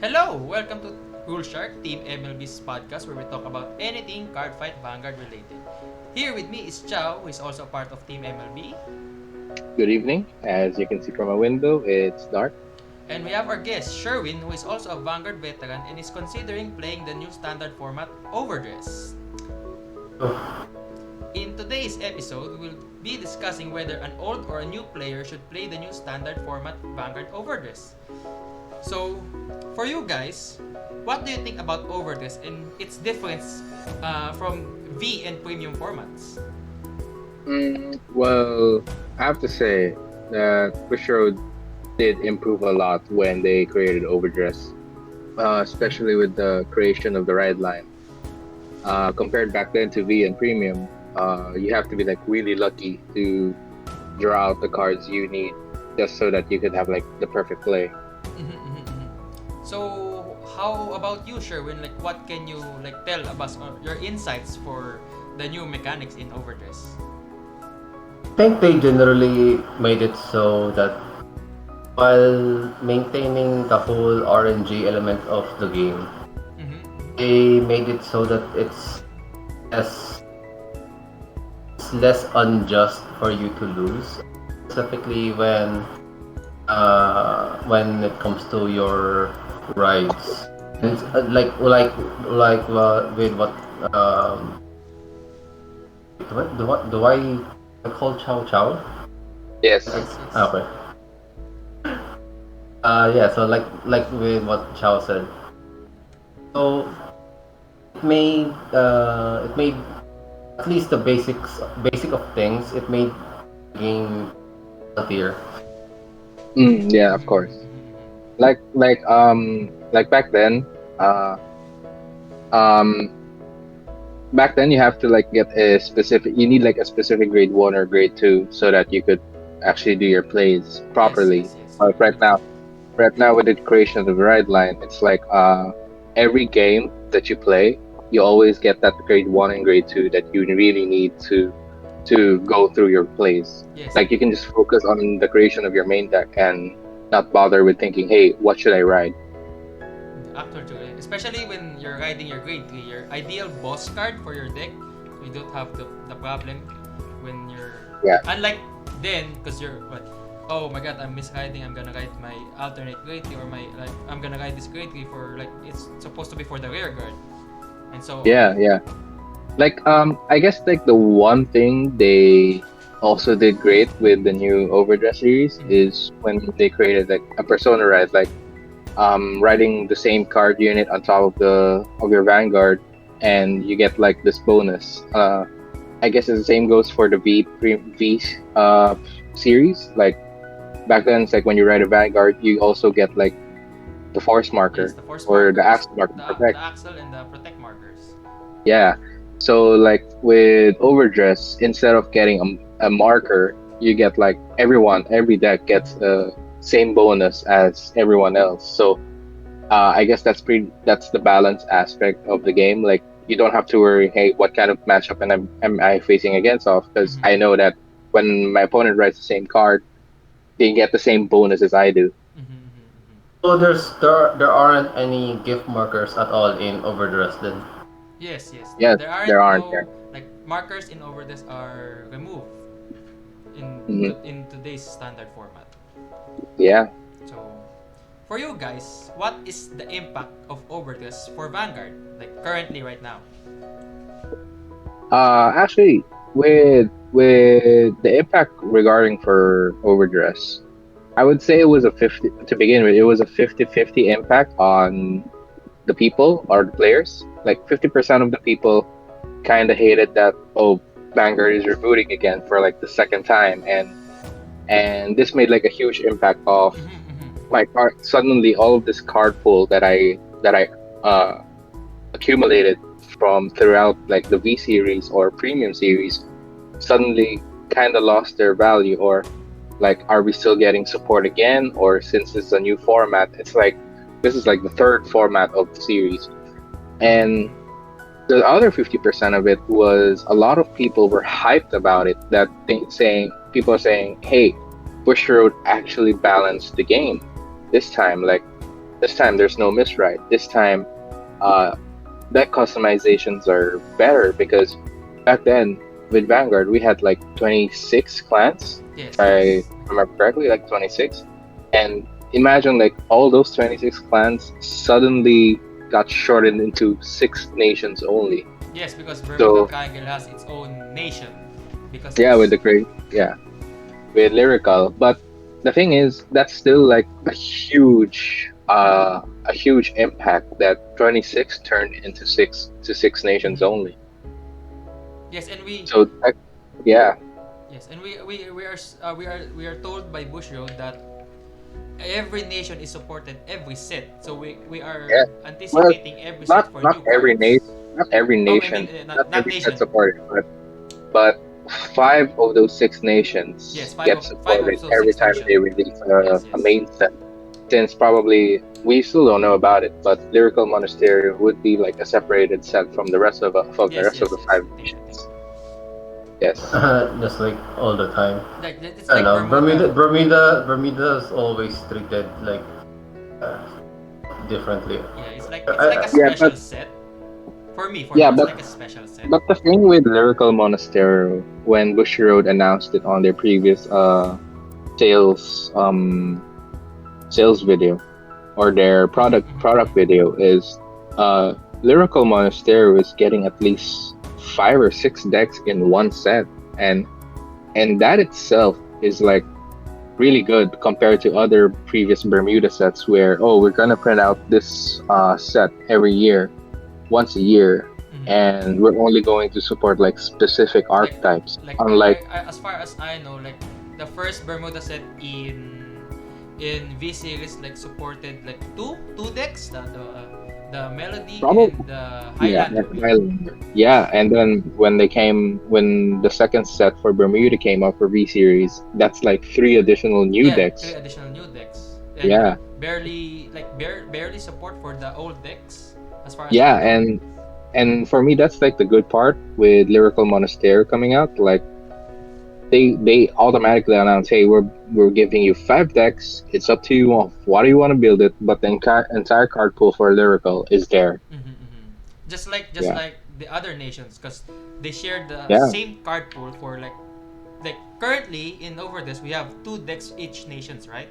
Hello! Welcome to Rule Shark Team MLB's podcast where we talk about anything card fight Vanguard related. Here with me is Chow, who is also a part of Team MLB. Good evening. As you can see from my window, it's dark. And we have our guest, Sherwin, who is also a Vanguard veteran and is considering playing the new standard format, Overdress. In today's episode, we will be discussing whether an old or a new player should play the new standard format Vanguard Overdress. So, for you guys, what do you think about Overdress and its difference from V and premium formats? Well, I have to say that Bushroad did improve a lot when they created Overdress, especially with the creation of the ride line. Compared back then to V and Premium, you have to be like really lucky to draw out the cards you need just so that you could have like the perfect play. So, how about you, Sherwin? Like, what can you tell about your insights for the new mechanics in Overdress? I think they generally made it so that while maintaining the whole RNG element of the game, they made it so that less, it's less unjust for you to lose, specifically when it comes to your rides. And it's, with what do I call Chow Chow? Yes. Okay. Yeah. So like with what Chow said. So it made at least the basic of things. It made the game healthier. Yeah, of course. Like back then, um, back then you have to like get a specific. You need like a specific grade 1 or grade 2 so that you could actually do your plays properly. Yes. Right now with the creation of the ride line, it's like every game that you play, you always get that grade 1 and grade 2 that you really need to go through your plays. Yes. Like you can just focus on the creation of your main deck and not bother with thinking, hey, what should I ride? Actually, especially when you're riding your grade 3, your ideal boss card for your deck, so you don't have the problem when you're... Yeah. Unlike then, because you're, oh my god, I'm misriding, I'm gonna ride my alternate grade 3 or I'm gonna ride this grade 3 for, it's supposed to be for the rear guard. And so... Yeah. Like I guess like the one thing they also did great with the new Overdress series is when they created like a persona ride, like riding the same card unit on top of your Vanguard, and you get like this bonus. I guess the same goes for the V series. Like back then, it's like when you ride a Vanguard, you also get like the force marker Yes, the force or the markers, axle marker the protect. axle and the protect markers. Yeah. So like with Overdress, instead of getting a marker, you get like every deck gets the same bonus as everyone else. So I guess that's the balance aspect of the game. Like you don't have to worry, hey, what kind of matchup am I facing against off? Because I know that when my opponent rides the same card, they get the same bonus as I do. So there aren't any gift markers at all in Overdress then. Yes. Yes, There aren't there aren't. no Yeah. markers in Overdress are removed in today's standard format. Yeah. So, for you guys, what is the impact of Overdress for Vanguard, like currently right now? Actually, with the impact regarding for Overdress, I would say it was a 50 to begin with. It was a 50-50 impact on the people or the players. Like 50% of the people kind of hated that, oh, Vanguard is rebooting again for like the second time, and this made like a huge impact of my card. Suddenly, all of this card pool that I accumulated from throughout like the V series or premium series suddenly kind of lost their value, or like, are we still getting support again? Or since it's a new format, it's like this is like the third format of the series. And the other 50% of it was a lot of people were hyped about it. People are saying, hey, Bush Road actually balanced the game this time. Like This time there's no misride. This time, uh, deck customizations are better because back then with Vanguard we had like 26 clans, Yes, if I yes. remember correctly, like 26. And imagine like all those 26 clans suddenly got shortened into 6 nations only. Yes, because Bermuda So Triangle has its own nation because of yeah, with the great yeah, with lyrical. But the thing is that's still like a huge impact that 26 turned into 6 nations Mhm. only. Yes, and So yeah, we are told by Bushroad that every nation is supported every set. So we yeah. are Well, anticipating every set not for not new every nation, cards. not every Oh, I mean nation, not not every set nation. supported, but 5 of those 6 nations Yes, get five of supported those every six time they nation. release Yes, a yes. main set. Since probably we still don't know about it, but Lyrical Monastery would be like a separated set from the Yes, rest of yes, the yes. five I think nations. Yes. Just like all the time. it's I don't like know. Bermuda. Bermuda is always treated like uh, differently. Yeah, it's like I, a Yeah, special but set. For me, yeah, it's but like a special set. but the thing with Lyrical Monastery when Bushiroad announced it on their previous sales sales video or their product Mm-hmm. video is uh Lyrical Monastery was getting at least 5 or 6 decks in one set, and that itself is like really good compared to other previous Bermuda sets where, oh, we're gonna print out this set every year, once a year, Mm-hmm. and we're only going to support like specific Like archetypes, unlike as far as I know, like the first Bermuda set in V series like supported like two decks, the Melody probably. and the Yeah, Highlander. and Highlander. Yeah, and then when the second set for Bermuda came up for V Series, that's like 3 additional new Yeah, three decks. additional new decks and Yeah, barely support for the old decks as far as I yeah, know. and for me, that's like the good part with Lyrical Monastery coming out. Like they automatically announce, hey, we're giving you 5 decks. It's up to you on what do you want to build it, but the entire card pool for Lyrical is there. Mm-hmm. Just Yeah, like the other nations, because they share the yeah, same card pool for like currently in Overdress we have two decks each nations, right?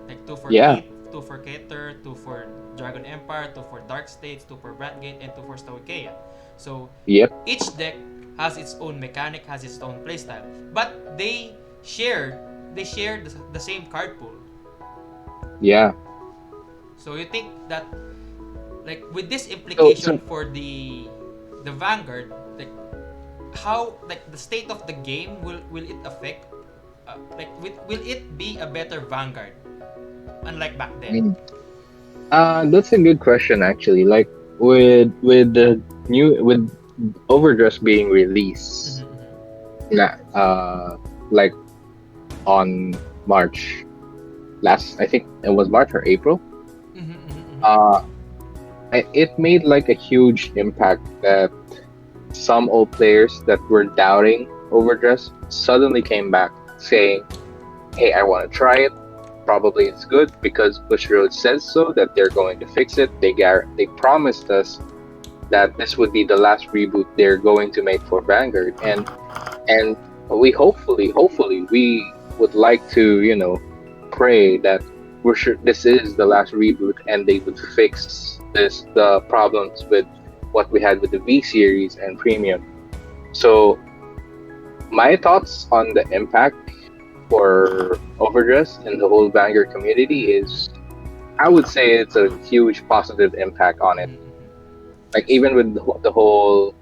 Like yeah, Two for Keter, two for Dragon Empire, two for Dark States, two for Brandgate, and two for Stoicheia. So yep, each deck has its own mechanic, has its own playstyle, but they share the same card pool. yeah. So you think that like with this So implication for the Vanguard, like how like the state of the game will it affect will it be a better Vanguard unlike back then? mm, that's a good question actually. Like with the new with Overdress being released, Mm-hmm. la- like on March last, I think it was March or April. Mm-hmm. Mm-hmm. Uh, it made like a huge impact that some old players that were doubting Overdress suddenly came back saying, "Hey, I want to try it. Probably it's good because Bushiroad says so that they're going to fix it. They promised us that this would be the last reboot they're going to make for Vanguard, and we hopefully we would like to pray that we're sure this is the last reboot and they would fix the problems with what we had with the V series and Premium. So my thoughts on the impact for Overdress and the whole Vanguard community is, I would say it's a huge positive impact on it. Like even with the whole,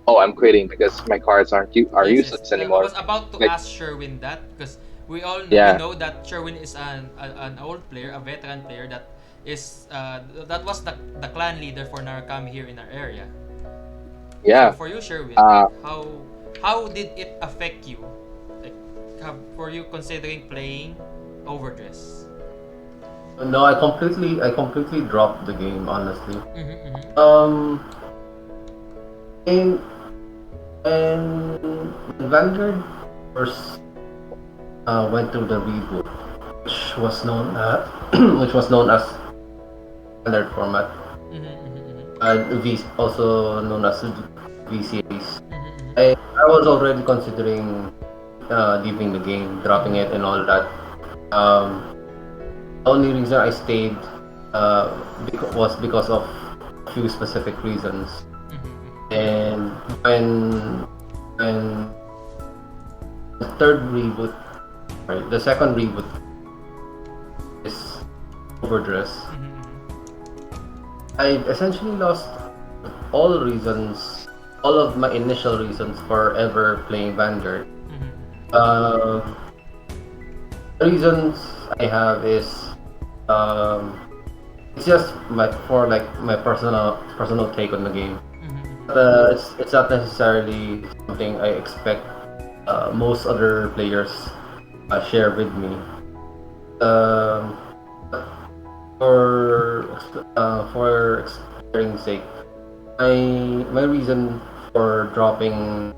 oh, I'm quitting because my cards are Yes, yes. useless I anymore. was about to Like ask Sherwin that because we yeah, know that Sherwin is an old player, a veteran player that is that was the clan leader for Narukami here in our area. So yeah. for you, Sherwin, like Uh, how did it affect you? Like for you considering playing Overdress? No, I completely dropped the game, honestly. Mm-hmm. Um, in when Vanguard first went through the reboot, which was known which was known as standard format. Also known as V series. I was already considering leaving the game, dropping it, and all that. Um, the only reason I stayed was because of a few specific reasons. And when the third reboot, right, the second reboot is Overdress, I essentially lost all reasons, all of my initial reasons for ever playing Vanguard. Um, the reasons I have is um, it's just my personal take on the game. It's not necessarily something I expect most other players share with me. Um, for explaining sake, my reason for dropping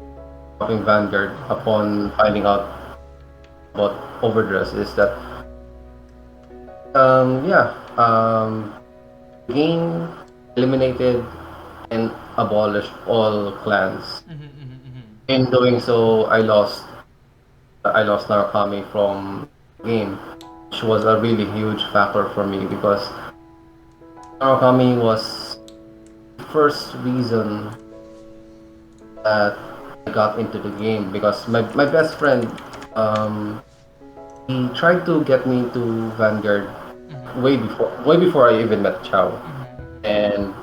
Vanguard upon finding out about Overdress is that the game eliminated and abolished all clans. In doing so, I lost Narukami from the game, which was a really huge factor for me because Narukami was the first reason that I got into the game because my best friend he tried to get me to Vanguard way before I even met Chow, and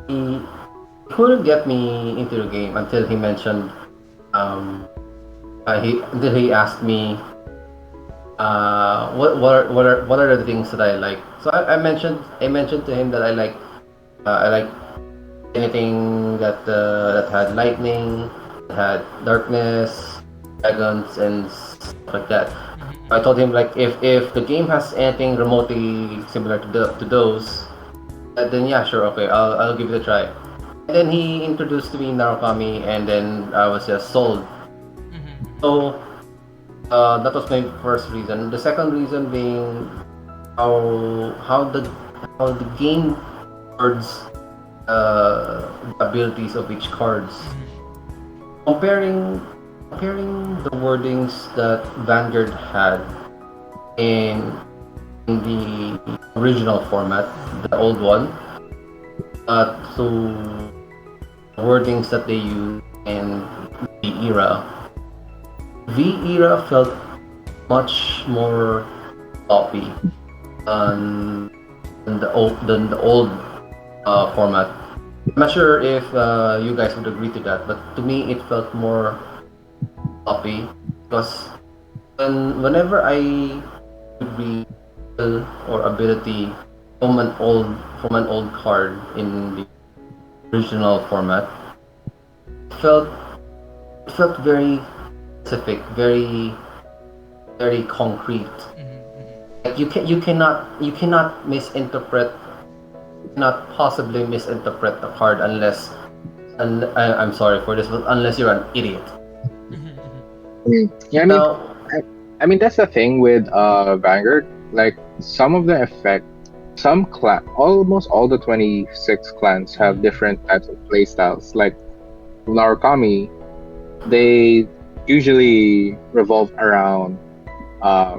he couldn't get me into the game until he mentioned he asked me what are the things that I like. So I mentioned to him that I like anything that had lightning, that had darkness, dragons, and stuff like that. I told him like if the game has anything remotely similar to those, then yeah, sure, okay, I'll give it a try. And then he introduced me Narukami, and then I was just sold. So that was my first reason. The second reason being how the game rewards the abilities of each cards. Comparing the wordings that Vanguard had in the original format, the old one, to wordings that they use in the era. V era felt much more sloppy than the old format. I'm not sure if you guys would agree to that, but to me it felt more sloppy because whenever I would read skill or ability from an old card in the original format, it felt very specific, very very concrete. Like you cannot misinterpret, not possibly misinterpret the card unless, and I'm sorry for this, but unless you're an idiot. Yeah, Now, I mean that's the thing with Vanguard. Like some of the effect, almost all the 26 clans have different types of playstyles. Like Narukami, they usually revolve around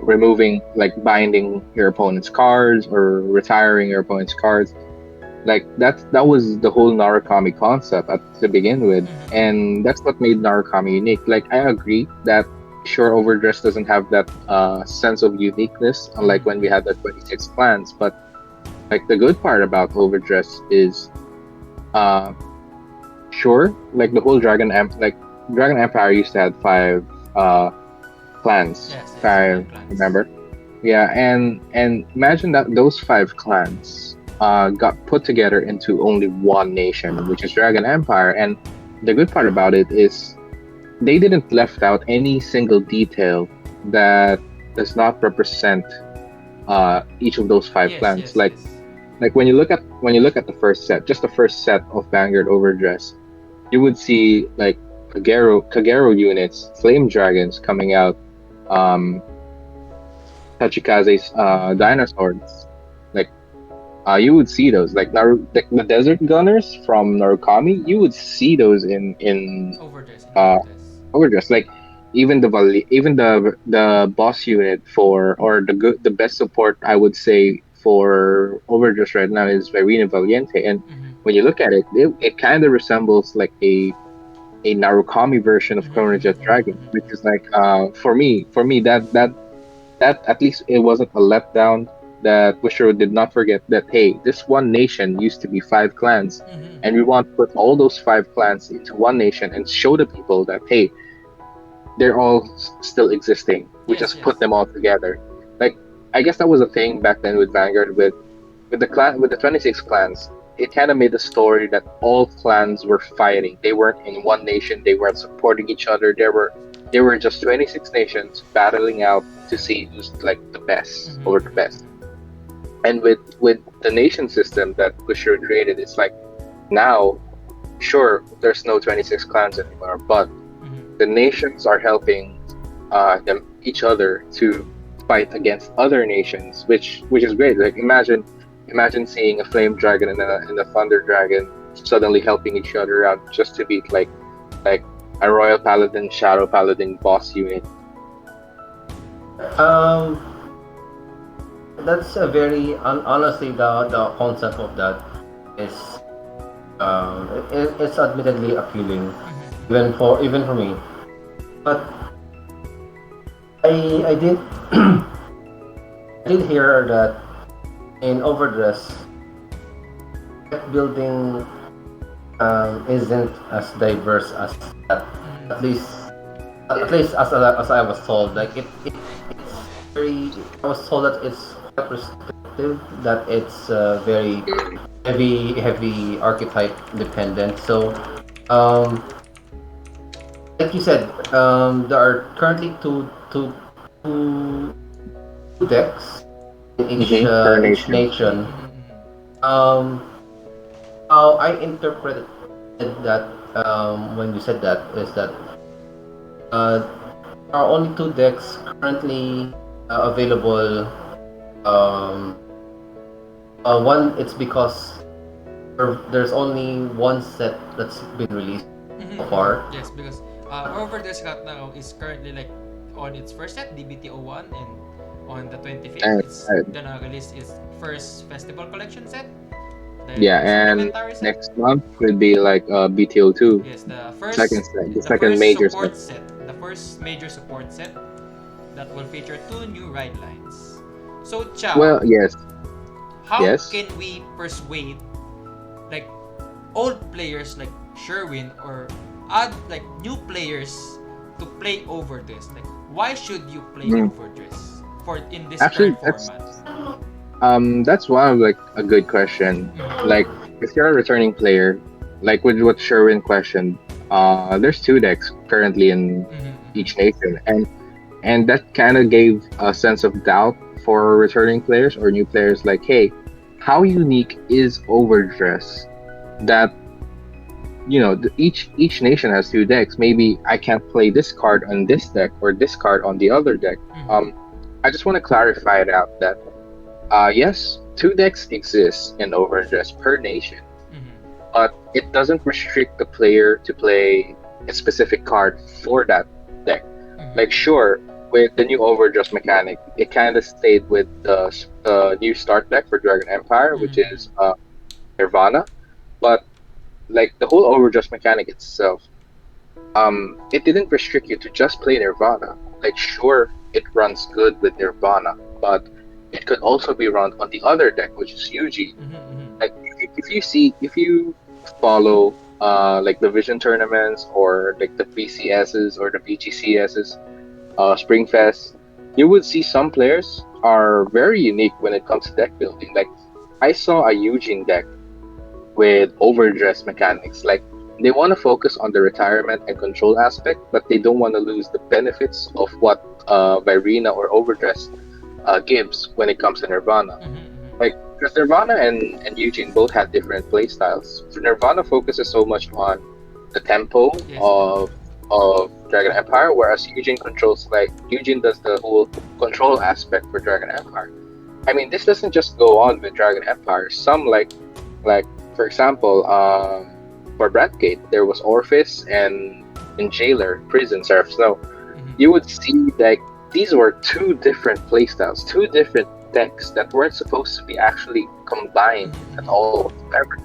removing, like binding your opponent's cards or retiring your opponent's cards. Like that was the whole Narukami concept to begin with, and that's what made Narukami unique. Like I agree that sure Overdress doesn't have that sense of uniqueness, unlike when we had the 26 clans. But like the good part about Overdress is, sure, like the whole Dragon Empire used to have 5 clans, Yes, if I clans. remember. Yeah, and imagine that those 5 clans got put together into only one nation, which is Dragon Empire. And the good part about it is they didn't left out any single detail that does not represent each of those 5 Yes, clans. yes, Like yes. when you look at the first set, just the first set of Vanguard Overdress, you would see like Kagero units, flame dragons coming out, Tachikaze's dinosaurs, like you would see those like the desert gunners from Narukami. You would see those in Overdress in uh Overdress. Overdress. Like even the boss unit for or the best support I would say for Overdress right now is Irina Valiente, and when Mm-hmm. you look at it, it kind of resembles like a Narukami version of Mm-hmm, Chrono Jet mm-hmm, Dragon, mm-hmm, which is like for me that at least it wasn't a letdown that Bushiro did not forget that hey, this one nation used to be five clans, and we mm-hmm. want to put all those five clans into one nation and show the people that hey, they're all still existing. We Yes, just put yes. them all together. Like I guess that was a thing back then with Vanguard with the clan with the 26 clans. It kind of made the story that all clans were fighting. They weren't in one nation. They weren't supporting each other. There were just 26 nations battling out to see who's like the best Mm-hmm, or the mm-hmm, best. mm-hmm. And with the nation system that Bushiro created, it's like now sure there's no 26 clans anymore, but Mm-hmm. the nations are helping them each other to fight against other nations, which is great. Like imagine seeing a flame dragon and a thunder dragon suddenly helping each other out just to beat like a royal paladin, shadow paladin boss unit. Um, that's a very honestly the concept of that is it's admittedly appealing Mm-hmm. even for me. But I did I did hear that in Overdress deck building isn't as diverse as that. At Mm-hmm. least as I was told, like it's very. I was told that it's quite restrictive, that it's very heavy archetype dependent. So, um, like you said, there are currently two decks in Per each nation. nation. Mm-hmm. Um, how I interpreted that when you said that is that uh, there are only two decks currently available. Um, one, it's because there's only one set that's been released Mm-hmm, so far. mm-hmm. Yes, because Overdress right now is currently like on its first set, DBT01, and on the 25th, And it's gonna release its first festival collection set, yeah, the and supplementary set. next month would be like BTO2 Yes, second set, the the second first major set. support set, the first major support set that will feature two new ride lines. So, Chow, Well, yes, how yes. can we persuade like old players like Sherwin or add like new players to play Overdress? Like, why should you play Mm. Overdress for in this Actually, current format? that's one of like a good question. Like, Mm-hmm. if you're a returning player, like with what Sherwin questioned, there's two decks currently in each Mm-hmm. nation, and that kind of gave a sense of doubt for returning players or new players. Like, hey, how unique is Overdress that each nation has two decks. Maybe I can't play this card on this deck or this card on the other deck. Mm-hmm. Um, I just want to clarify it out that yes, two decks exist in Overdress per nation, Mm-hmm. but it doesn't restrict the player to play a specific card for that deck. Like, Mm-hmm. sure, with the new Overdress mechanic, it kind of stayed with the new start deck for Dragon Empire, which is Mm-hmm. Nirvana, but like the whole Overdress mechanic itself, it didn't restrict you to just play Nirvana. Like, sure, it runs good with Nirvana, but it could also be run on the other deck, which is Yuji. Mm-hmm. Like, if you follow like the Vision tournaments or like the PCSs or the BGCSs, Springfest, you would see some players are very unique when it comes to deck building. Like, I saw a Eugene deck with overdress mechanics. Like, they want to focus on the retirement and control aspect, but they don't want to lose the benefits of what Virena or Overdress gives when it comes to Nirvana. Mm-hmm. Like, because Nirvana and Eugene both had different play styles. So Nirvana focuses so much on the tempo Yes. of Dragon Empire, whereas Eugene controls, like Eugene does the whole control aspect for Dragon Empire. I mean, this doesn't just go on with Dragon Empire. Some like for example, for Bradgate, there was Orphis and Jailer, Prison, Seraph Snow. You would see like these were two different playstyles, two different decks that weren't supposed to be actually combined at all whatsoever.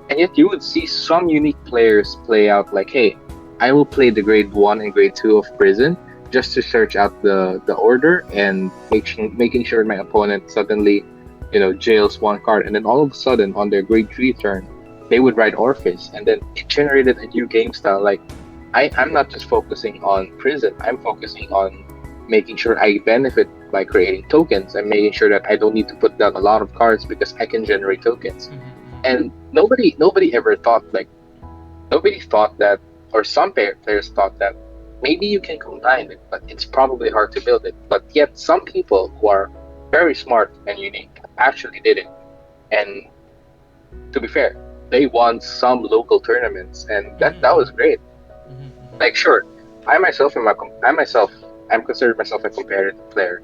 And yet you would see some unique players play out like, hey, I will play the grade 1 and grade 2 of Prison just to search out the order and making sure my opponent suddenly, jails one card, and then all of a sudden on their grade 3 turn, they would ride Orphis, and then it generated a new game style. Like, I'm not just focusing on Prison, I'm focusing on making sure I benefit by creating tokens and making sure that I don't need to put down a lot of cards because I can generate tokens. And nobody ever thought nobody thought that, or some players thought that maybe you can combine it, but it's probably hard to build it. But yet some people who are very smart and unique actually did it. And to be fair, they won some local tournaments, and that was great. Like, sure, I'm considered myself a competitive player,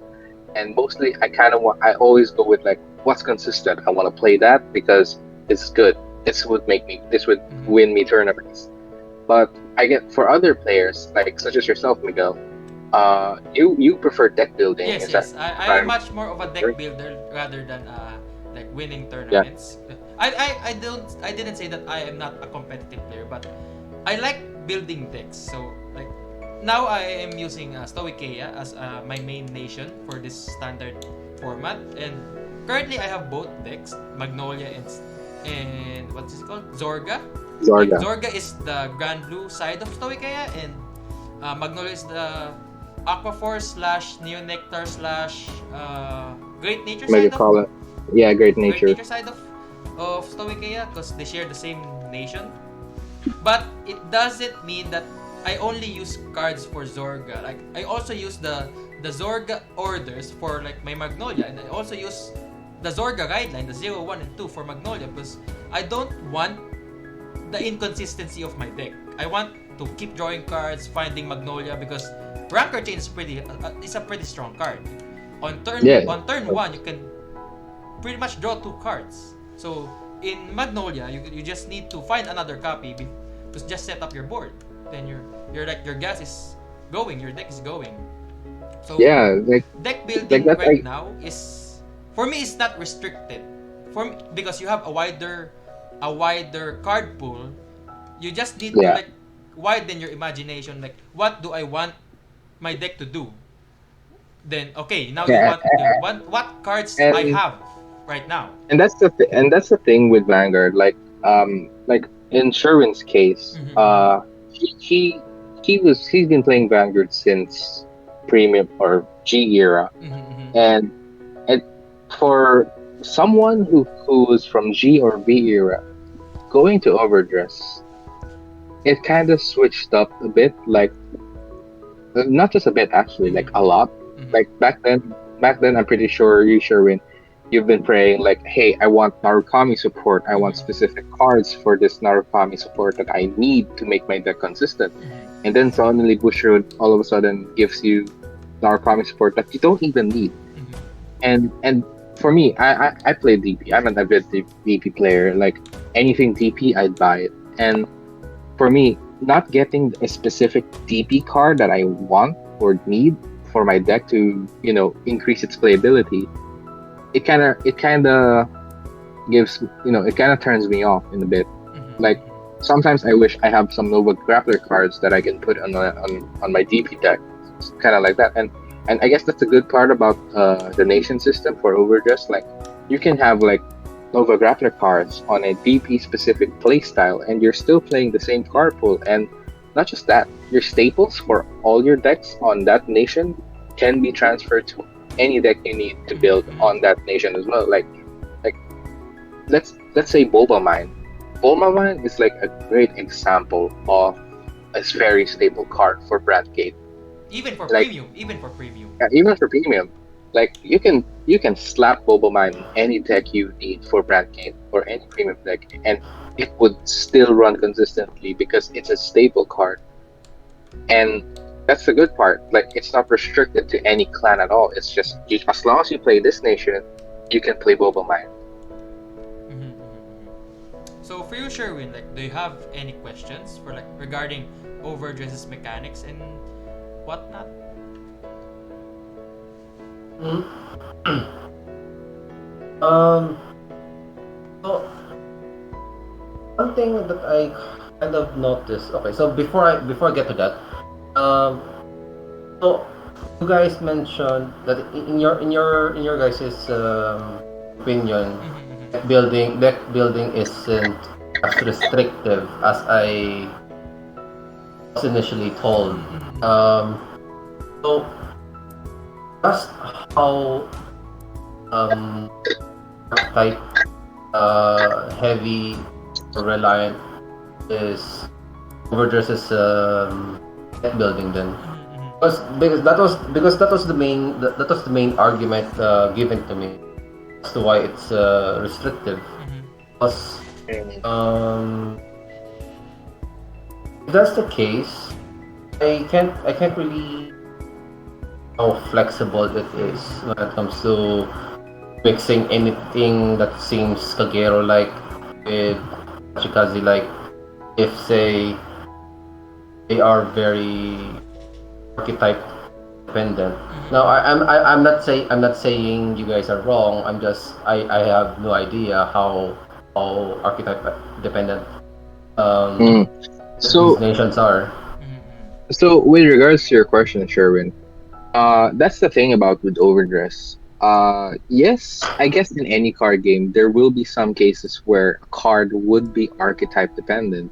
and mostly I always go with like what's consistent. I want to play that because it's good. This would win me tournaments. But I get for other players like such as yourself, Miguel. You prefer deck building. Yes, is yes. that I'm much more of a deck builder rather than like winning tournaments. I didn't say that I am not a competitive player, but I like building decks. So like now I am using Stoicheia as my main nation for this standard format, and currently I have both decks, Magnolia and what's it called? Zorga. Zorga? Zorga is the Grand Blue side of Stoicheia, and Magnolia is the Aquaforce / Neo Nectar / Great Nature Maybe side call it. Yeah, Great Great Nature. Nature side of Stoicheia, because they share the same nation. But it doesn't mean that I only use cards for Zorga. Like, I also use the Zorga orders for like my Magnolia, and I also use the Zorga guideline, the 0, 1, and 2 for Magnolia, because I don't want the inconsistency of my deck. I want to keep drawing cards, finding Magnolia, because Rancor Chain is a pretty strong card. On turn 1, you can pretty much draw 2 cards. So in Magnolia, you just need to find another copy to just set up your board. Then your gas is going, your deck is going. So Yeah, deck building that's right now is, for me, it's not restricted. For me, because you have a wider card pool, you just need to like widen your imagination. Like, what do I want my deck to do? Then okay, now yeah, you want what cards I and have right now. and that's the thing with Vanguard. Like in Sherwin's case, he's been playing Vanguard since Premium or G era, and and for someone who is from G or V era, going to Overdress, it kind of switched up a bit. Like, not just a bit, actually, like a lot. Like back then, I'm pretty sure Sherwin, you've been praying like, hey, I want Narukami support. I want specific cards for this Narukami support that I need to make my deck consistent. And then suddenly Bushiroad all of a sudden gives you Narukami support that you don't even need. And for me, I play DP. I'm an avid DP player. Like, anything DP, I'd buy it. And for me, not getting a specific DP card that I want or need for my deck to increase its playability, it kind of gives it kind of turns me off in a bit. Like, sometimes I wish I have some Nova Grappler cards that I can put on my DP deck, kind of like that. And I guess that's a good part about the nation system for Overdress. Like, you can have like Nova Grappler cards on a DP specific playstyle, and you're still playing the same card pool. And not just that, your staples for all your decks on that nation can be transferred to any deck you need to build on that nation as well. Like let's say Boba Mine. Boba Mine is like a great example of a very stable card for Bradgate. Even for Like, premium. even for premium, like you can slap Boba Mine in any deck you need for Bradgate or any premium deck, and it would still run consistently because it's a staple card. And that's the good part. Like, it's not restricted to any clan at all. It's just as long as you play this nation, you can play Boba Mine. Mm-hmm. So for you, Sherwin, like, do you have any questions for like regarding Overdress's mechanics and whatnot? Mm. um, so one thing that I kind of noticed. Okay, so before I get to that, um, so you guys mentioned that in your guys's opinion, Mm-hmm. deck building isn't as restrictive as I was initially told. Mm-hmm. So just how um type heavy or reliant is Overdress's deck building then. Mm-hmm. Because that was the main argument given to me as to why it's restrictive. Mm-hmm. Because if that's the case, I can't really how flexible it is when it comes to mixing anything that seems Kagero like with Chikazi like. If say they are very archetype dependent. Now I'm not saying you guys are wrong. I have no idea how archetype dependent Mm. these So, nations are. Mm-hmm. so with regards to your question, Sherwin, that's the thing about with Overdress. Yes, I guess in any card game there will be some cases where a card would be archetype dependent.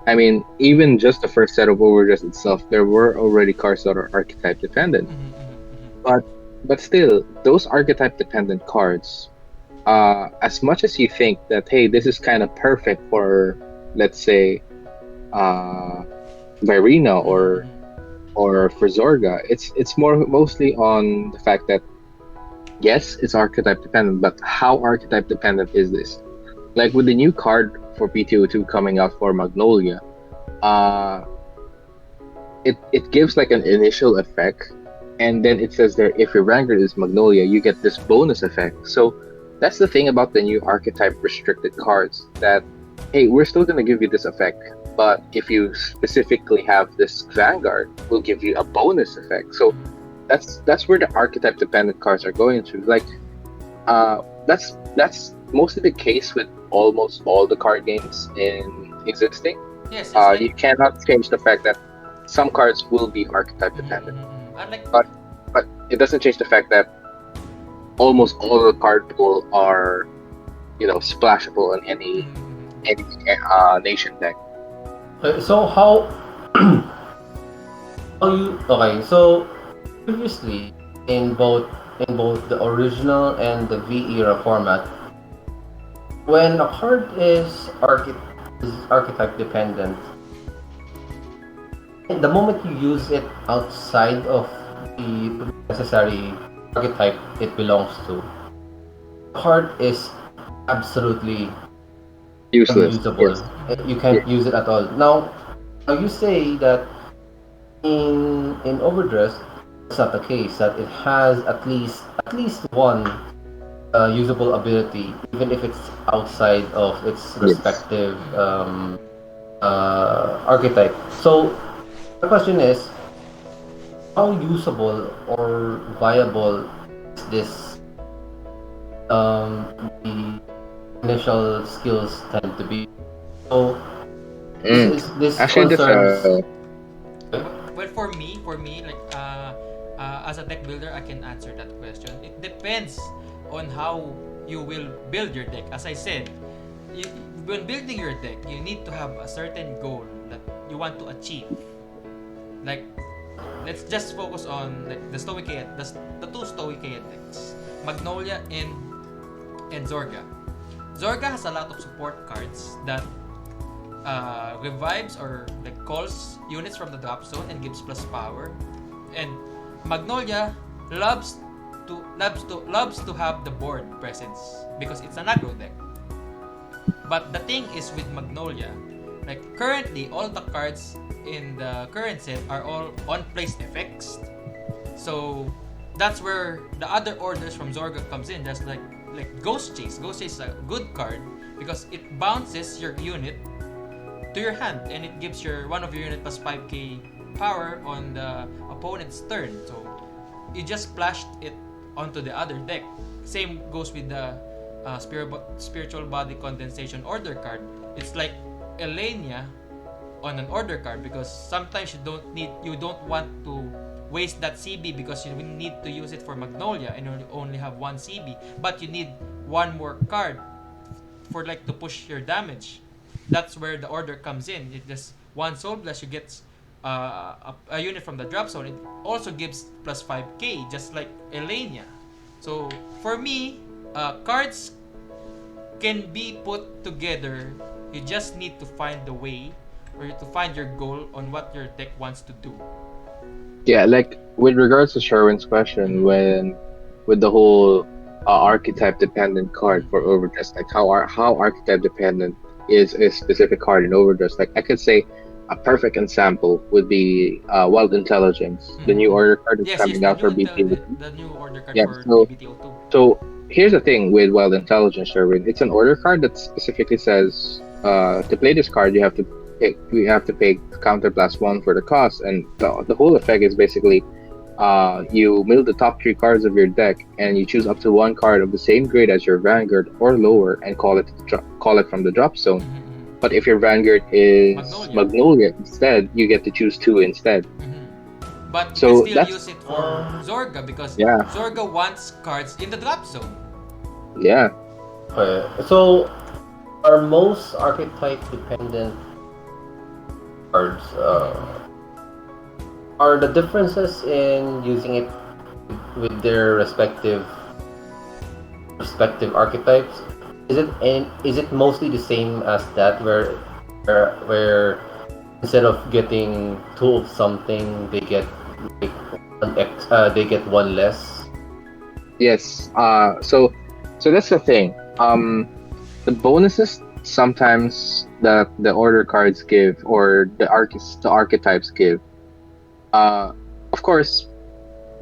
I mean, even just the first set of Overdress itself, there were already cards that are archetype dependent. Mm-hmm. But still, those archetype dependent cards, as much as you think that hey, this is kind of perfect for, let's say, uh, Virina or for Zorga, it's mostly on the fact that yes, it's archetype dependent, but how archetype dependent is this? Like with the new card for PTO2 coming out for Magnolia, uh, it gives like an initial effect, and then it says there if your ranker is Magnolia, you get this bonus effect. So that's the thing about the new archetype restricted cards that hey, we're still gonna give you this effect, but if you specifically have this Vanguard, we'll give you a bonus effect. So that's where the archetype dependent cards are going to. Like that's mostly the case with almost all the card games in existing. Yes, it's like You cannot change the fact that some cards will be archetype dependent, Unlike but it doesn't change the fact that almost all the card pool are splashable on any nation deck. Okay, so how you okay? So previously in both the original and the V era format, when a card is archetype dependent, the moment you use it outside of the necessary archetype it belongs to, the card is absolutely Useless. unusable. Yes. You Yeah. can't use it at all. Now you say that in Overdress, it's not the case. That it has at least one usable ability, even if it's outside of its Yes. respective archetype. So the question is, how usable or viable is this the initial skills tend to be? So Mm. this Actually, that's concerns. well, for me, like as a deck builder, I can answer that question. It depends on how you will build your deck. As I said, you, when building your deck, you need to have a certain goal that you want to achieve. Like, let's just focus on like the two Stoicheia decks, Magnolia and Zorga. Zorga has a lot of support cards that revives or like calls units from the drop zone and gives plus power. And Magnolia loves to have the board presence because it's an aggro deck. But the thing is with Magnolia, like currently all the cards in the current set are all on placed effects. So that's where the other orders from Zorga comes in. Just like like Ghost Chase. Ghost Chase is a good card because it bounces your unit to your hand and it gives one of your unit plus 5k power on the opponent's turn. So you just splashed it onto the other deck. Same goes with the spiritual body condensation order card. It's like Elenia on an order card because sometimes you don't want to waste that CB because you need to use it for Magnolia and you only have one CB, but you need one more card for like to push your damage. That's where the order comes in. It just one Soul Blast, you get a unit from the drop zone. It also gives plus 5k, just like Elenia. So for me, cards can be put together. You just need to find the way or to find your goal on what your deck wants to do. Yeah, like with regards to Sherwin's question, when with the whole archetype dependent card for Overdress, like how archetype dependent is a specific card in Overdress. Like I could say a perfect example would be Wild Intelligence, the new order card that's Yes, coming out for BT. the new order card Yeah, for so BBTO2. so here's the thing with Wild Intelligence, Sherwin. It's an order card that specifically says to play this card you have to pay counter plus one for the cost, and the whole effect is basically you mill the top three cards of your deck and you choose up to one card of the same grade as your Vanguard or lower and call it from the drop zone. But if your Vanguard is Magnolia instead, you get to choose two instead. But So you can still use it for Zorga because Zorga wants cards in the drop zone. Yeah. Okay. So, are most archetype dependent cards are the differences in using it with their respective archetypes? Is it mostly the same as that where instead of getting two of something they get they get one less? Yes. So that's the thing. The bonuses sometimes that the order cards give or the archetypes give. Of course,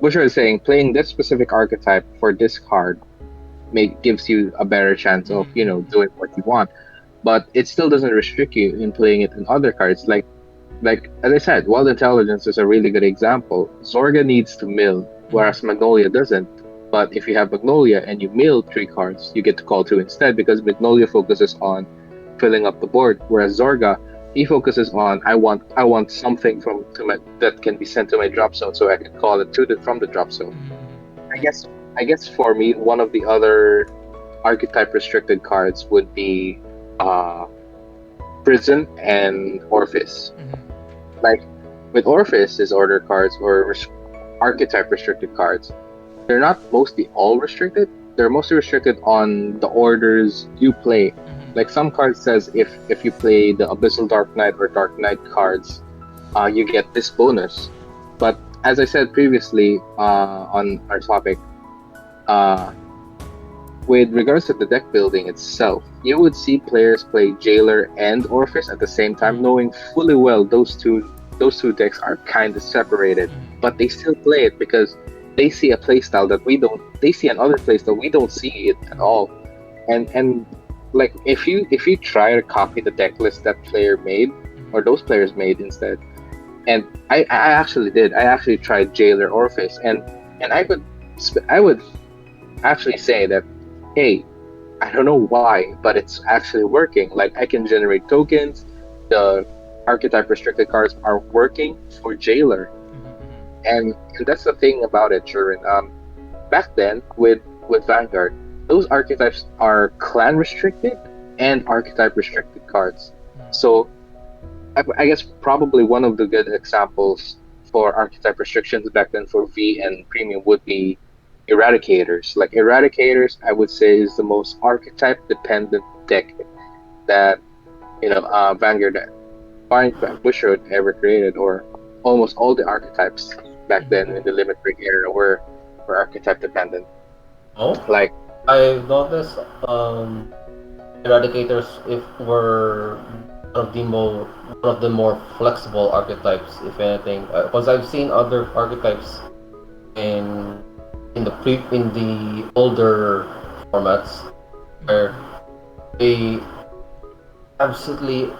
Busher is saying playing this specific archetype for this card gives you a better chance of doing what you want, but it still doesn't restrict you in playing it in other cards. Like as I said, Wild Intelligence is a really good example. Zorga needs to mill, whereas Magnolia doesn't. But if you have Magnolia and you mill three cards, you get to call two instead because Magnolia focuses on filling up the board, whereas Zorga he focuses on I want something that can be sent to my drop zone so I can call it from the drop zone. I guess for me, one of the other archetype restricted cards would be Prison and Orphis. Like with Orphis' order cards or archetype restricted cards, they're not mostly all restricted. They're mostly restricted on the orders you play. Like some cards says if you play the Abyssal Dark Knight or Dark Knight cards, you get this bonus. But as I said previously on our topic, with regards to the deck building itself, you would see players play Jailer and Orphis at the same time, knowing fully well those two decks are kind of separated, but they still play it because they see a playstyle that we don't. They see another playstyle we don't see it at all, and like if you try to copy the deck list that player made or those players made instead, and I actually did. I actually tried Jailer Orphis, and I would actually say that, hey, I don't know why, but it's actually working. Like I can generate tokens. The archetype restricted cards are working for Jailer, and that's the thing about it, Shurin. Back then with Vanguard, those archetypes are clan restricted and archetype restricted cards. So I guess probably one of the good examples for archetype restrictions back then for V and Premium would be Eradicators. Like Eradicators, I would say is the most archetype dependent deck that Vanguard Busher ever created, or almost all the archetypes back then in the Limit Break era were archetype dependent. Oh, Like I've noticed Eradicators were one of the more flexible archetypes, if anything, because I've seen other archetypes in the older formats where they absolutely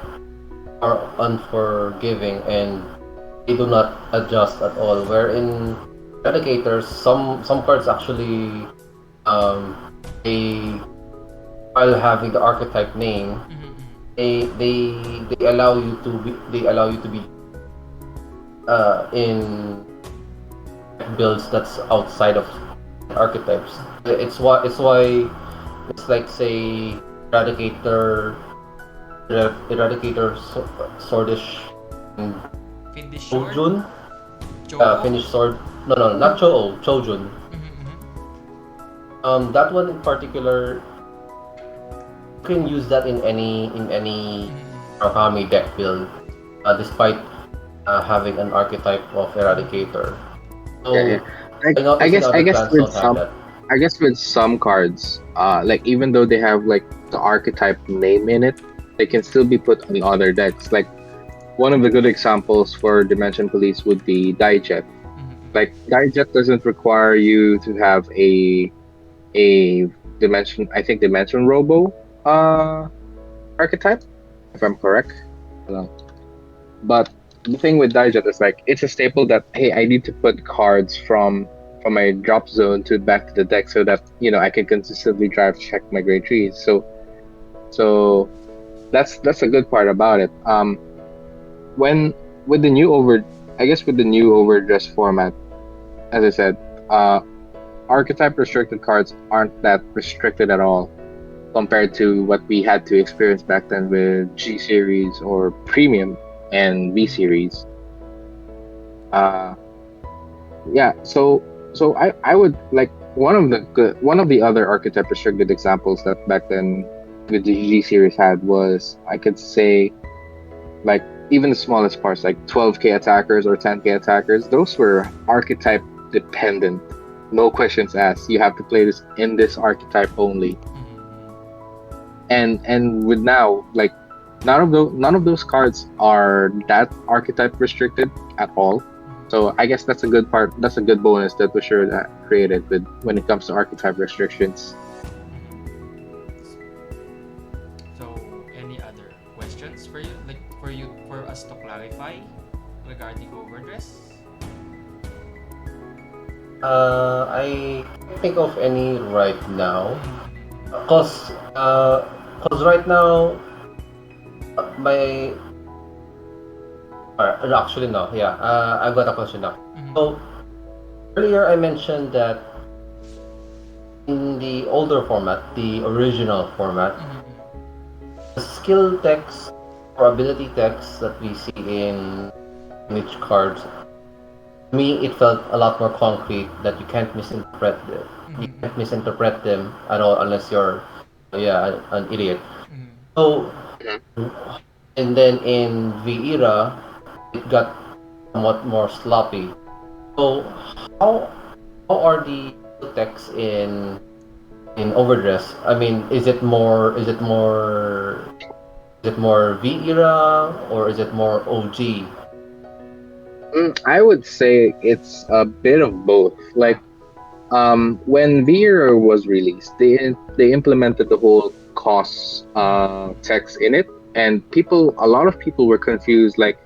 are unforgiving and they do not adjust at all. Where in Eradicators, some cards actually they while having the archetype name, they allow you to be in builds that's outside of archetypes. It's why it's like say Eradicator Swordish and Finish short. Chojun. Choco. Finish sword. No, not Chojun. That one in particular, you can use that in any Arakami deck build, despite having an archetype of Eradicator. So Yeah. Like, I noticed in I other guess clans with don't have that. some cards, like even though they have like the archetype name in it, they can still be put on other decks. Like one of the good examples for Dimension Police would be Diejet. Like Diejet doesn't require you to have a Dimension Robo archetype, if I'm correct. No. But the thing with Diejet is like it's a staple that hey, I need to put cards from my drop zone to back to the deck so that I can consistently drive check my grade trees. So that's a good part about it. When with the new with the new overdress format, as I said, archetype restricted cards aren't that restricted at all compared to what we had to experience back then with G series or premium and V series. Yeah, so I would like one of the other archetype restricted examples that back then with the G series had was I could say like even the smallest parts like 12k attackers or 10k attackers, those were archetype dependent, no questions asked. You have to play this in this archetype only. And with now like none of those cards are that archetype restricted at all. So I guess that's a good part. That's a good bonus that Bushura that created with when it comes to archetype restrictions. So, any other questions for you? Like for us to clarify regarding overdress? I can't think of any right now, cause right now my actually no, yeah, I've got a question now. So earlier I mentioned that in the older format, the original format, the skill text or ability text that we see in each cards, to me it felt a lot more concrete that you can't misinterpret them. You can't misinterpret them at all unless you're an idiot. So and then in V era it got somewhat more sloppy. So how are the texts in Overdress? I mean, is it more V era or is it more OG? I would say it's a bit of both. Like when VR was released, they implemented the whole cost text in it, and a lot of people were confused. Like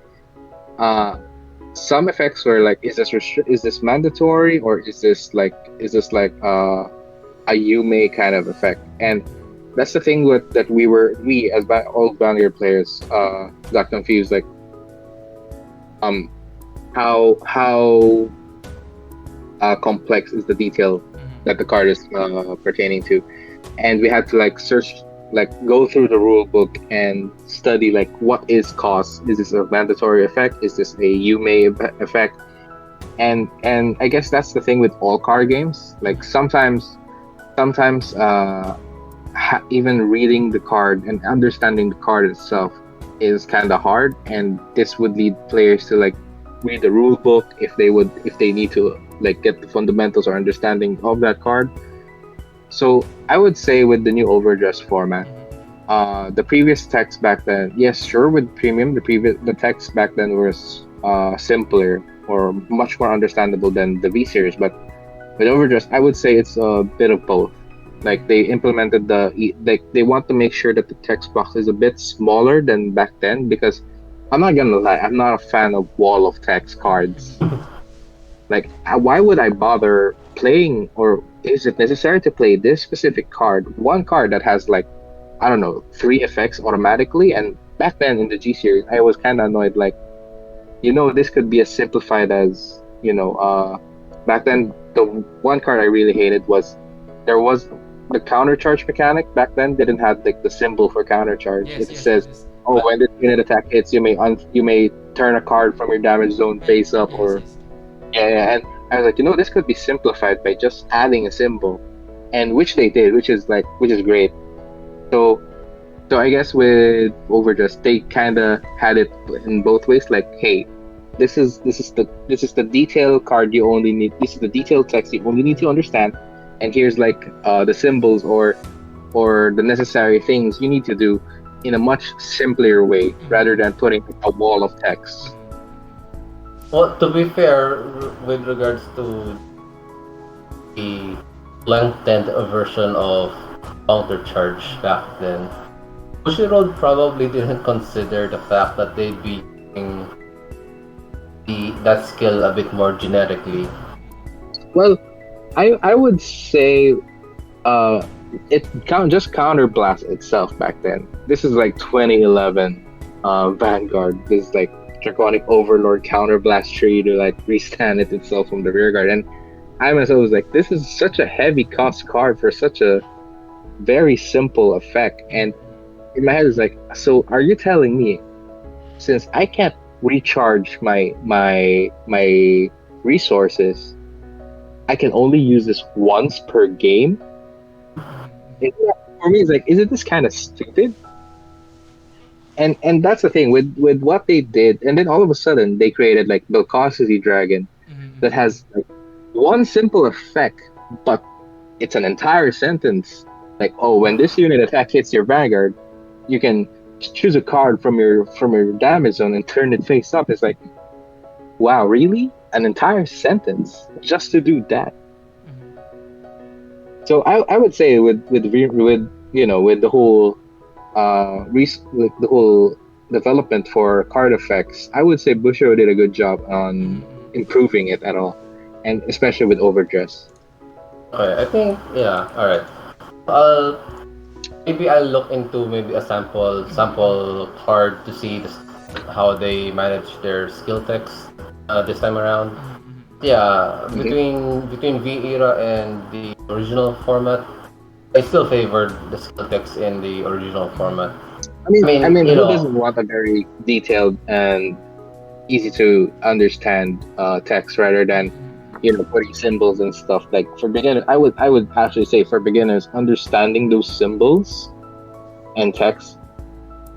some effects were like, is this mandatory or is this like a Yume kind of effect? And that's the thing that we as old Vanguard players got confused. Like how complex is the detail that the card is pertaining to, and we had to like search, like go through the rule book and study like what is cost. Is this a mandatory effect? Is this a Yume effect? And I guess that's the thing with all card games. Like sometimes even reading the card and understanding the card itself is kind of hard, and this would lead players to like read the rule book if they need to like get the fundamentals or understanding of that card. So I would say with the new overdress format, the previous text back then, yes, sure, with premium, the text back then was simpler or much more understandable than the V series. But with overdress, I would say it's a bit of both. Like they implemented like they want to make sure that the text box is a bit smaller than back then because I'm not gonna lie, I'm not a fan of wall of text cards. Like, why would I bother playing, or is it necessary to play this specific card? One card that has like, I don't know, three effects automatically. And back then in the G series, I was kind of annoyed. Like, this could be as simplified as, back then the one card I really hated was there was the counter charge mechanic. Back then didn't have like the symbol for counter charge. Yes, It yes, says, yes. oh, But when this unit attack hits, you may turn a card from your damage zone face up, yes, or yes. yeah, and I was like, this could be simplified by just adding a symbol, and which they did, which is great. So, I guess with Overdress, they kind of had it in both ways. Like, hey, this is the detail card you only need. This is the detailed text you only need to understand, and here's like the symbols or the necessary things you need to do in a much simpler way rather than putting a wall of text. Well, to be fair, with regards to the lengthened version of counter charge back then, Bushiroad probably didn't consider the fact that they'd be using that skill a bit more generically. Well, I would say it just counterblast itself back then. This is like 2011 Vanguard. This is like Draconic Overlord counterblast tree to like restand it itself from the rear guard. And I myself was like, this is such a heavy cost card for such a very simple effect. And in my head is like, so are you telling me, since I can't recharge my resources, I can only use this once per game? For me, it's like, isn't this kind of stupid? And that's the thing with what they did, and then all of a sudden they created like Belcosity Dragon that has like one simple effect, but it's an entire sentence. Like, oh, when this unit attack hits your Vanguard, you can choose a card from your damage zone and turn it face up. It's like, wow, really? An entire sentence just to do that? So I would say with the whole like the whole development for card effects, I would say Bushiroad did a good job on improving it at all, and especially with Overdress. Okay, I think yeah. All right. Maybe I'll look into maybe a sample card to see how they manage their skill text this time around. Yeah, between V era and the original format, I still favored the skill text in the original format. I mean, who doesn't want a very detailed and easy to understand text rather than putting symbols and stuff? Like for beginners, I would actually say for beginners, understanding those symbols and text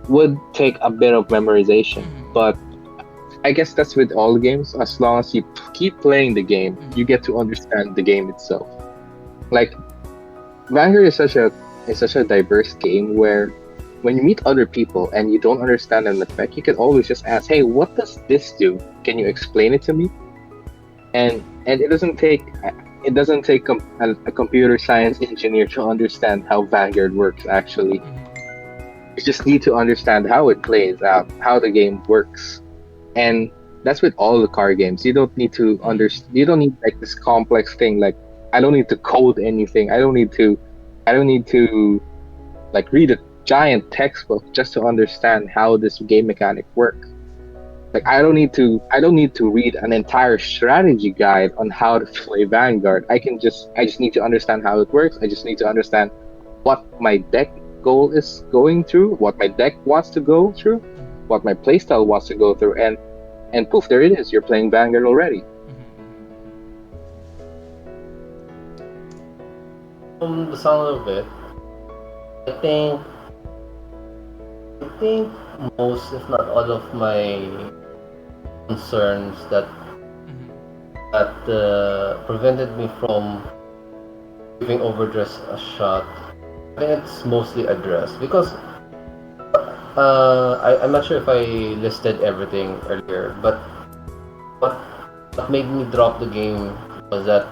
would take a bit of memorization, but I guess that's with all games. As long as you keep playing the game, you get to understand the game itself. Like Vanguard is such a diverse game where when you meet other people and you don't understand an effect, you can always just ask, "Hey, what does this do? Can you explain it to me?" And it doesn't take a computer science engineer to understand how Vanguard works. Actually, you just need to understand how it plays out, how the game works. And that's with all the card games. You don't need to you don't need like this complex thing. Like, I don't need to code anything. I don't need to like read a giant textbook just to understand how this game mechanic works. Like, I don't need to read an entire strategy guide on how to play Vanguard. I just need to understand how it works. I just need to understand what my deck goal is going through, what my deck wants to go through, what my playstyle wants to go through, and poof, there it is. You're playing Vanguard already. From the sound of it, I think most, if not all, of my concerns that prevented me from giving Overdress a shot, I think it's mostly addressed because I'm not sure if I listed everything earlier, but what made me drop the game was that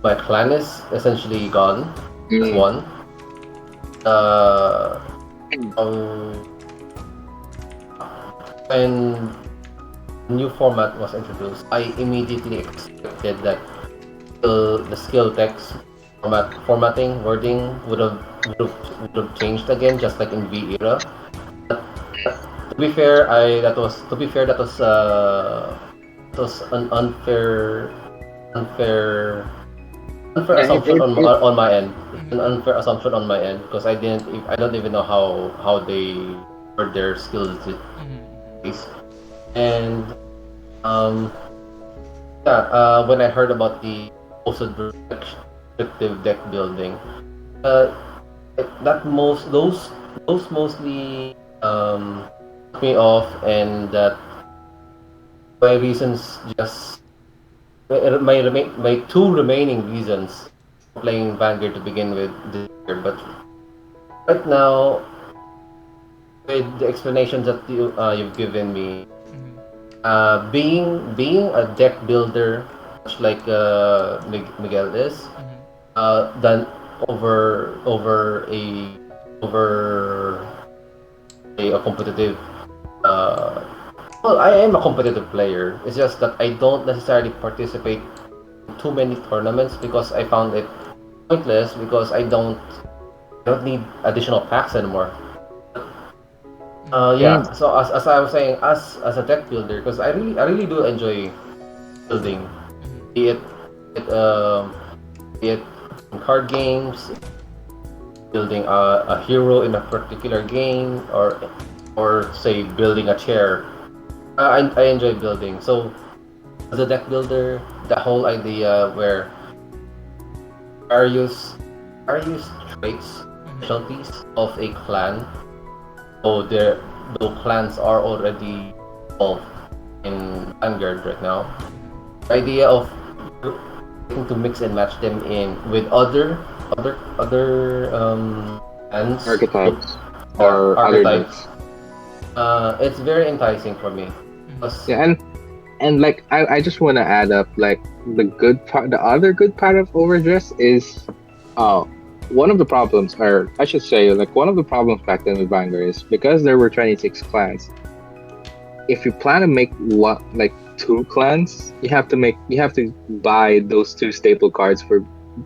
my clan is essentially gone. That's Mm. one. Uh, um, when new format was introduced, I immediately expected that the skill text formatting wording would have changed again, just like in V era. But to be fair, that was an unfair unfair Yeah, assumption it on my end. It's an Mm-hmm. unfair assumption on my end because I don't even know how they word their skills Mm-hmm. is. And um yeah, when I heard about the posted restrictive deck building, uh that most those mostly put me off, and that my reasons just my two remaining reasons for playing Vanguard to begin with this year. But right now, with the explanations that you've given me, Mm-hmm. being a deck builder, much like Miguel is, Mm-hmm. than over over a over a competitive. Uh, well, I am a competitive player. It's just that I don't necessarily participate in too many tournaments because I found it pointless because I don't need additional packs anymore. Mm-hmm. Yeah. So as I was saying, as a deck builder, because I really do enjoy building, be it it be it in card games, building a hero in a particular game, or say building a chair. I enjoy building. So as a deck builder, the whole idea where various various traits, Mm-hmm. specialties of a clan, though there though clans are already involved in Vanguard right now. The idea of getting to mix and match them in with other clans archetypes or other archetypes. decks. It's very enticing for me. Mm-hmm. Plus, Yeah, and like I just want to add up like the other good part of overdress is uh one of the problems, or I should say like one of the problems back then with Vanguard is because there were 26 clans. If you plan to make what like two clans, you have to buy those two staple cards for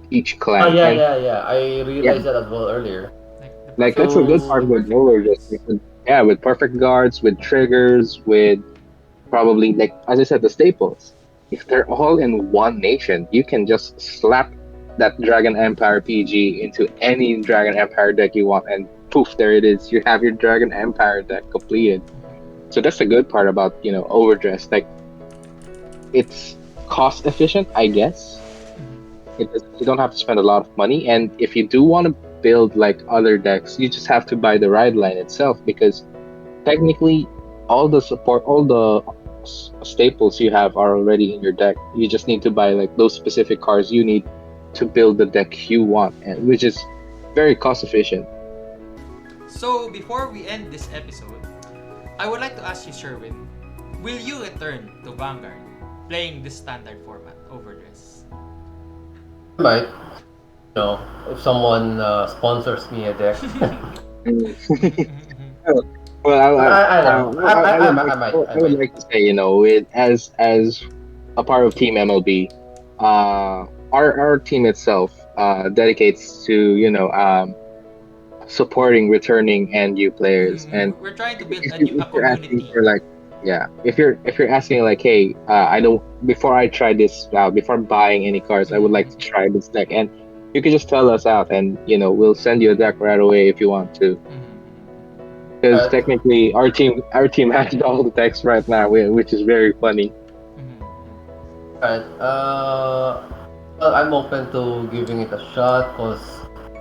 each clan, yeah, and yeah, yeah. I yeah, realized that as well earlier. Like the like perfect that's a good guards, part the So with perfect overdress. guards. Yeah, with perfect guards, with triggers, with probably like as I said, the staples. If they're all in one nation, you can just slap that Dragon Empire PG into any Dragon Empire deck you want, and poof, there it is. You have your Dragon Empire deck completed. So that's the good part about overdress. Like it's cost efficient, I guess. You don't have to spend a lot of money, and if you do want to build like other decks, you just have to buy the ride line itself because technically all the staples you have are already in your deck. You just need to buy like those specific cards you need to build the deck you want, and which is very cost efficient. So before we end this episode, I would like to ask you, Sherwin, will you return to Vanguard playing this standard format, Overdress? I might, if someone sponsors me a deck. Well, I don't know. I I would might. like to say, with as a part of Team MLB, our team itself dedicates to supporting returning and new players. And We're trying to build a if you're asking community. for like, yeah, if you're asking like, hey, I don't before I try this before buying any cards, I would like to try this deck, and you can just tell us out, and we'll send you a deck right away if you want to. Because But technically, our team has all the decks right now, which is very funny. but well, I'm open to giving it a shot because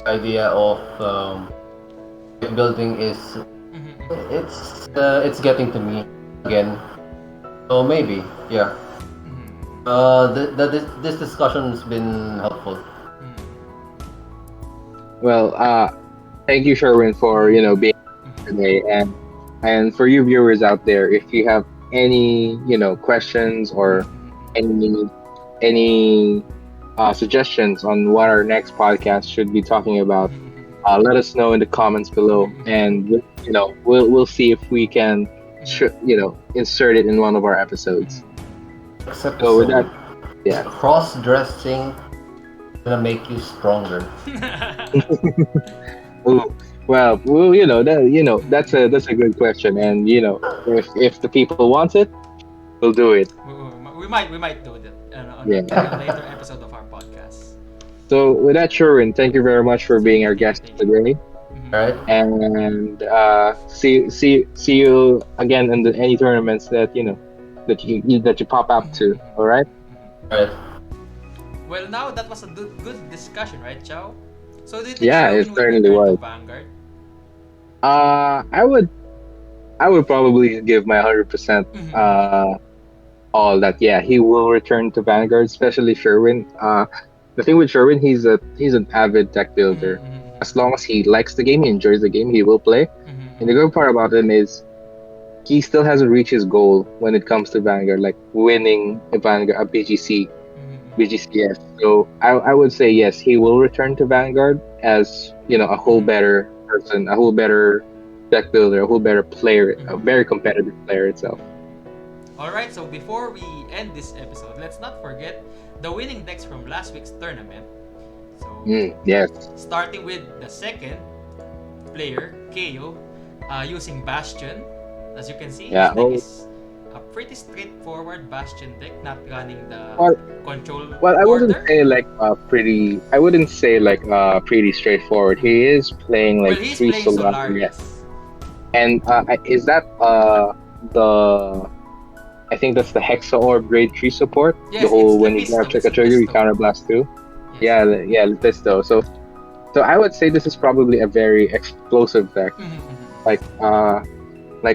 the idea of deck building is it's getting to me again. So maybe, yeah. This discussion has been helpful. Well, thank you, Sherwin, for being here today, and for you viewers out there, if you have any questions or any any suggestions on what our next podcast should be talking about, let us know in the comments below, and we'll see if we can insert it in one of our episodes. Next So with that, episode, yeah. cross-dressing gonna make you stronger. Ooh, that's a good question, and if the people want it, we'll do it. we might do that on Yeah. a later episode of our podcast. So with that, Sherwin, thank you very much for being our guest Thank you. today, Alright? and see you again in any tournaments that that you pop up to. All right. Alright. Well, now that was a good discussion, right, Chow? So do you think Yeah, it Sherwin will certainly return was. to Vanguard? I would probably give my 100% all that. Yeah, he will return to Vanguard, especially Sherwin. The thing with Sherwin, he's an avid deck builder. As long as he likes the game, he enjoys the game, he will play. And the good part about him is he still hasn't reached his goal when it comes to Vanguard, like winning a BGCS. So I would say yes, he will return to Vanguard as a whole better person, a whole better deck builder, a whole better player, a very competitive player itself. Alright, so before we end this episode, let's not forget the winning decks from last week's tournament. So, Yes. starting with the second player, KO, using Bastion. As you can see, Yeah, his deck is a pretty straightforward Bastion deck, not running the Well, control I wouldn't order. say pretty. I wouldn't say pretty straightforward. He is playing Well, like he's three playing Solarius. Solarius. And is that the? I think that's the Hexa Orb Grade 3 support. Yes, The whole it's when you Lepisto, grab check a it's trigger, you Lepisto. counterblast too. Yes. Yeah, Lepisto. So I would say this is probably a very explosive deck. Like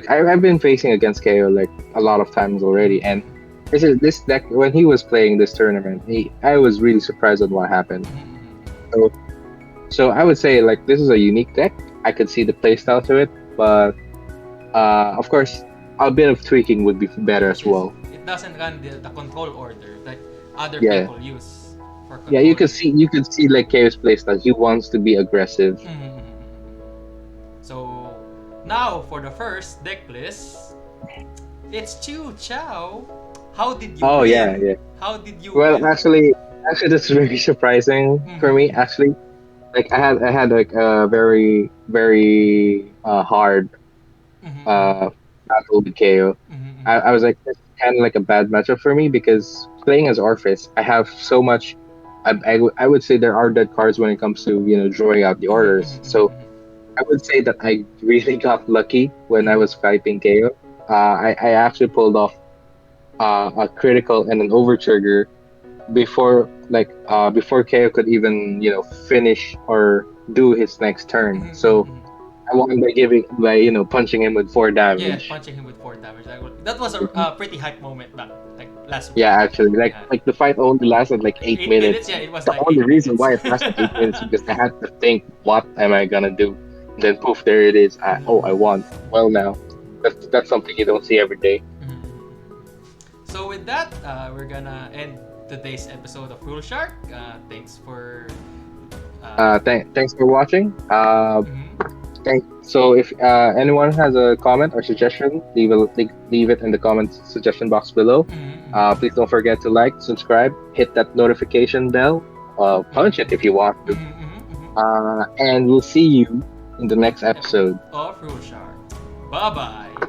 I've been facing against KO like a lot of times already, and this deck when he was playing this tournament, I was really surprised at what happened. So I would say like this is a unique deck. I could see the playstyle to it, but of course a bit of tweaking would be better as well. It doesn't run the control order like other Yeah. people use for control. Yeah, you could see like KO's playstyle. He wants to be aggressive. So now for the first deck list, it's Chu Chow. How did you Oh win? yeah. How did you Well, win? actually, that's very surprising for me. Actually, like I had like a very hard battle with KO. I was like, this is kind of like a bad matchup for me because playing as Orphis, I have so much. I would say there are dead cards when it comes to drawing out the orders. So I would say that I really got lucky when I was fighting KO. I actually pulled off a critical and an overtrigger before KO could even finish or do his next turn. So I won by punching him with 4 Yeah, damage. punching him with 4 damage. That was a pretty hype moment back like last week. Yeah, actually, Yeah. like the fight only lasted like 8 minutes. Yeah, it was The like only 8 reason minutes. why it lasted 8 minutes is because I had to think, what am I gonna do? Then poof, there it is. I won. Well, now that's something you don't see every day. So with that, we're gonna end today's episode of Rule Shark. Thanks for. Thanks for watching. So if anyone has a comment or suggestion, leave it in the comments suggestion box below. Please don't forget to like, subscribe, hit that notification bell, punch it if you want to. And we'll see you in the next episode. Of Rule Shark. Bye bye.